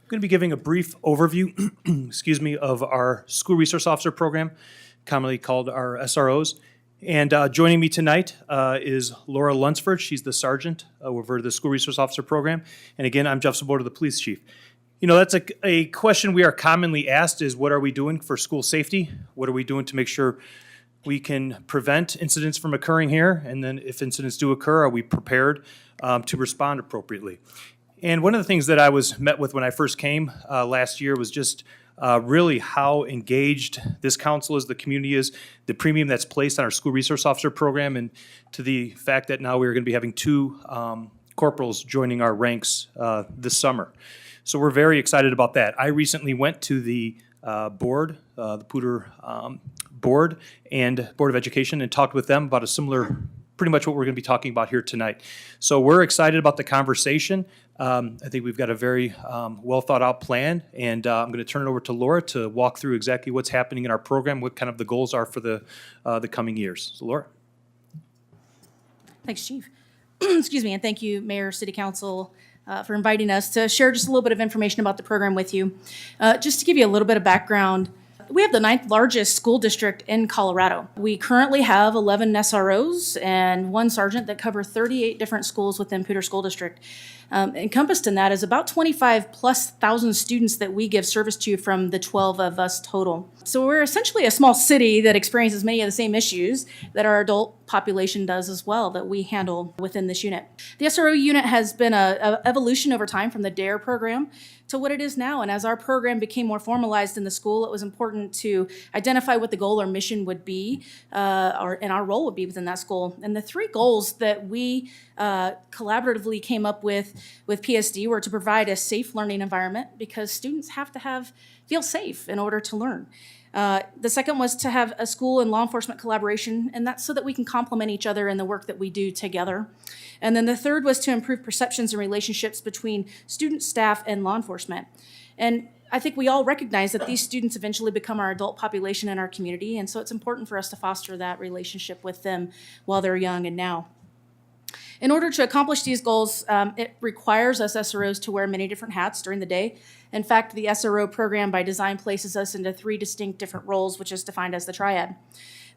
I'm going to be giving a brief overview, excuse me, of our School Resource Officer Program, commonly called our SROs. And joining me tonight is Laura Lunsford. She's the sergeant over the School Resource Officer Program. And again, I'm Jeff Svoboda, the police chief. You know, that's a question we are commonly asked is, what are we doing for school safety? What are we doing to make sure we can prevent incidents from occurring here? And then if incidents do occur, are we prepared to respond appropriately? And one of the things that I was met with when I first came last year was just really how engaged this council is, the community is, the premium that's placed on our School Resource Officer Program, and to the fact that now we're going to be having two corporals joining our ranks this summer. So we're very excited about that. I recently went to the board, the Poudre board and Board of Education, and talked with them about a similar, pretty much what we're going to be talking about here tonight. So we're excited about the conversation. I think we've got a very well thought out plan, and I'm going to turn it over to Laura to walk through exactly what's happening in our program, what kind of the goals are for the coming years. So Laura. Thanks, Chief. Excuse me, and thank you, Mayor, City Council, for inviting us to share just a little bit of information about the program with you. Just to give you a little bit of background, we have the 9th largest school district in Colorado. We currently have 11 SROs and 1 sergeant that cover 38 different schools within Poudre School District. Encompassed in that is about 25,000+ students that we give service to from the 12 of us total. So we're essentially a small city that experiences many of the same issues that our adult population does as well, that we handle within this unit. The SRO unit has been an evolution over time from the DARE program to what it is now. And as our program became more formalized in the school, it was important to identify what the goal or mission would be, and our role would be within that school. And the 3 goals that we collaboratively came up with PSD were to provide a safe learning environment, because students have to feel safe in order to learn. The second was to have a school and law enforcement collaboration, and that's so that we can complement each other in the work that we do together. And then the third was to improve perceptions and relationships between student, staff, and law enforcement. And I think we all recognize that these students eventually become our adult population in our community, and so it's important for us to foster that relationship with them while they're young and now. In order to accomplish these goals, it requires us SROs to wear many different hats during the day. In fact, the SRO program by design places us into 3 distinct different roles, which is defined as the triad.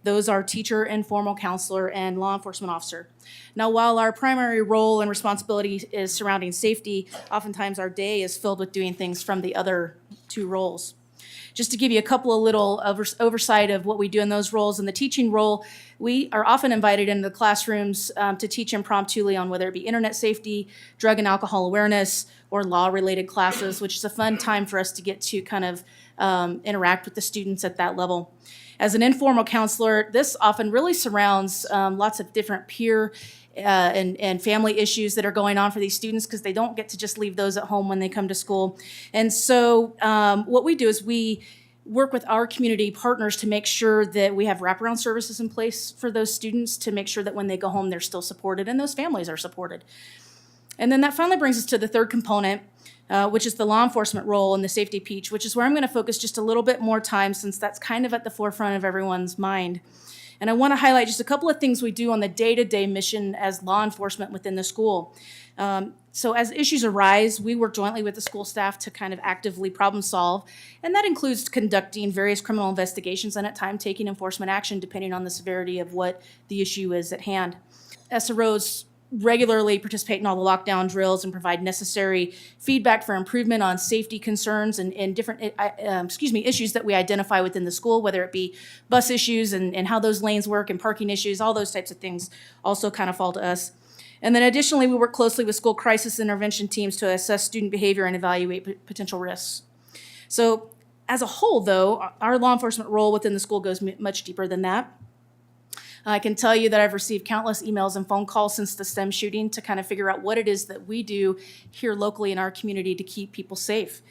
Those are teacher, informal counselor, and law enforcement officer. Now, while our primary role and responsibility is surrounding safety, oftentimes our day is filled with doing things from the other 2 roles. Just to give you a couple of little oversight of what we do in those roles. In the teaching role, we are often invited into the classrooms to teach impromptu on whether it be internet safety, drug and alcohol awareness, or law-related classes, which is a fun time for us to get to kind of interact with the students at that level. As an informal counselor, this often really surrounds lots of different peer and family issues that are going on for these students, because they don't get to just leave those at home when they come to school. And so what we do is we work with our community partners to make sure that we have wraparound services in place for those students, to make sure that when they go home, they're still supported and those families are supported. And then that finally brings us to the third component, which is the law enforcement role and the safety piece, which is where I'm going to focus just a little bit more time, since that's kind of at the forefront of everyone's mind. And I want to highlight just a couple of things we do on the day-to-day mission as law enforcement within the school. So as issues arise, we work jointly with the school staff to kind of actively problem solve. And that includes conducting various criminal investigations and at times taking enforcement action depending on the severity of what the issue is at hand. SROs regularly participate in all the lockdown drills and provide necessary feedback for improvement on safety concerns and different issues that we identify within the school, whether it be bus issues and how those lanes work and parking issues. All those types of things also kind of fall to us. And then additionally, we work closely with school crisis intervention teams to assess student behavior and evaluate potential risks. So as a whole, though, our law enforcement role within the school goes much deeper than that. I can tell you that I've received countless emails and phone calls since the STEM shooting to kind of figure out what it is that we do here locally in our community to keep people safe.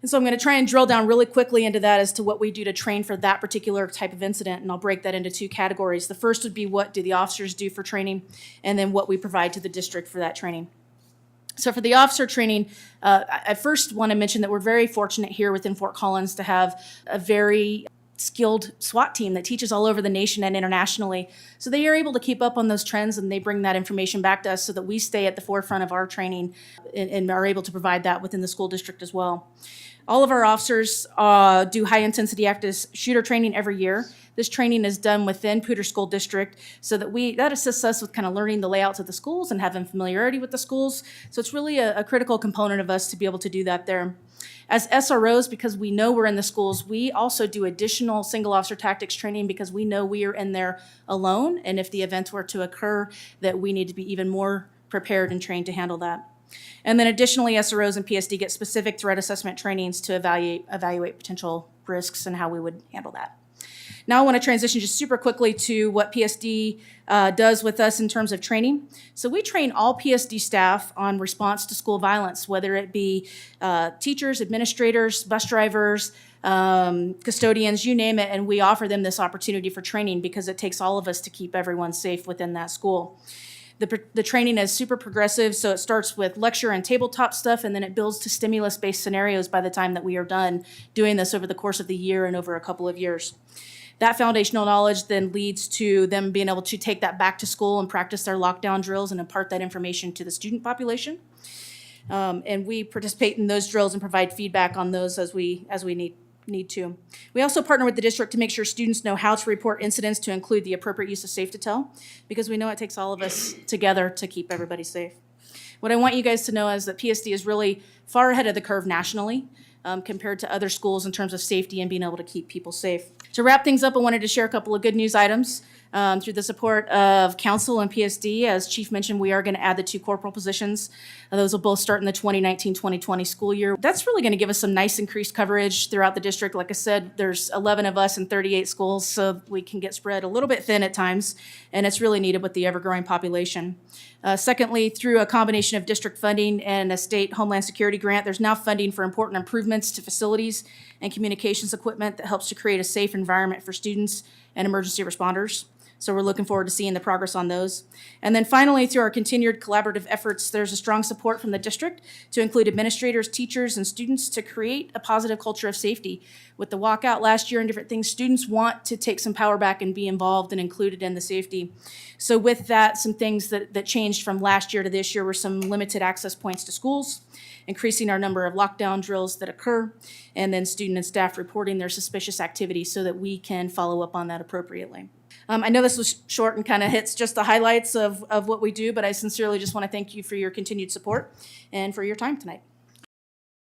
And so I'm going to try and drill down really quickly into that as to what we do to train for that particular type of incident, and I'll break that into 2 categories. The first would be what do the officers do for training, and then what we provide to the district for that training. So for the officer training, I first want to mention that we're very fortunate here within Fort Collins to have a very skilled SWAT team that teaches all over the nation and internationally. So they are able to keep up on those trends, and they bring that information back to us so that we stay at the forefront of our training and are able to provide that within the school district as well. All of our officers do high-intensity active shooter training every year. This training is done within Poudre School District so that assists us with kind of learning the layouts of the schools and having familiarity with the schools. So it's really a critical component of us to be able to do that there. As SROs, because we know we're in the schools, we also do additional single officer tactics training because we know we are in there alone, and if the events were to occur, that we need to be even more prepared and trained to handle that. And then additionally, SROs and PSD get specific threat assessment trainings to evaluate potential risks and how we would handle that. Now I want to transition just super quickly to what PSD does with us in terms of training. So we train all PSD staff on response to school violence, whether it be teachers, administrators, bus drivers, custodians, you name it, and we offer them this opportunity for training because it takes all of us to keep everyone safe within that school. The training is super progressive, so it starts with lecture and tabletop stuff, and then it builds to stimulus-based scenarios by the time that we are done doing this over the course of the year and over a couple of years. That foundational knowledge then leads to them being able to take that back to school and practice their lockdown drills and impart that information to the student population. And we participate in those drills and provide feedback on those as we need to. We also partner with the district to make sure students know how to report incidents to include the appropriate use of Safe to Tell, because we know it takes all of us together to keep everybody safe. What I want you guys to know is that PSD is really far ahead of the curve nationally compared to other schools in terms of safety and being able to keep people safe. To wrap things up, I wanted to share a couple of good news items. Through the support of council and PSD, as Chief mentioned, we are going to add the 2 corporal positions. Those will both start in the 2019-2020 school year. That's really going to give us some nice increased coverage throughout the district. Like I said, there's 11 of us in 38 schools, so we can get spread a little bit thin at times, and it's really needed with the ever-growing population. Secondly, through a combination of district funding and a state Homeland Security grant, there's now funding for important improvements to facilities and communications equipment that helps to create a safe environment for students and emergency responders. So we're looking forward to seeing the progress on those. And then finally, through our continued collaborative efforts, there's a strong support from the district to include administrators, teachers, and students to create a positive culture of safety. With the walkout last year and different things, students want to take some power back and be involved and included in the safety. So with that, some things that changed from last year to this year were some limited access points to schools, increasing our number of lockdown drills that occur, and then student and staff reporting their suspicious activity so that we can follow up on that appropriately. I know this was short and kind of hits just the highlights of what we do, but I sincerely just want to thank you for your continued support and for your time tonight.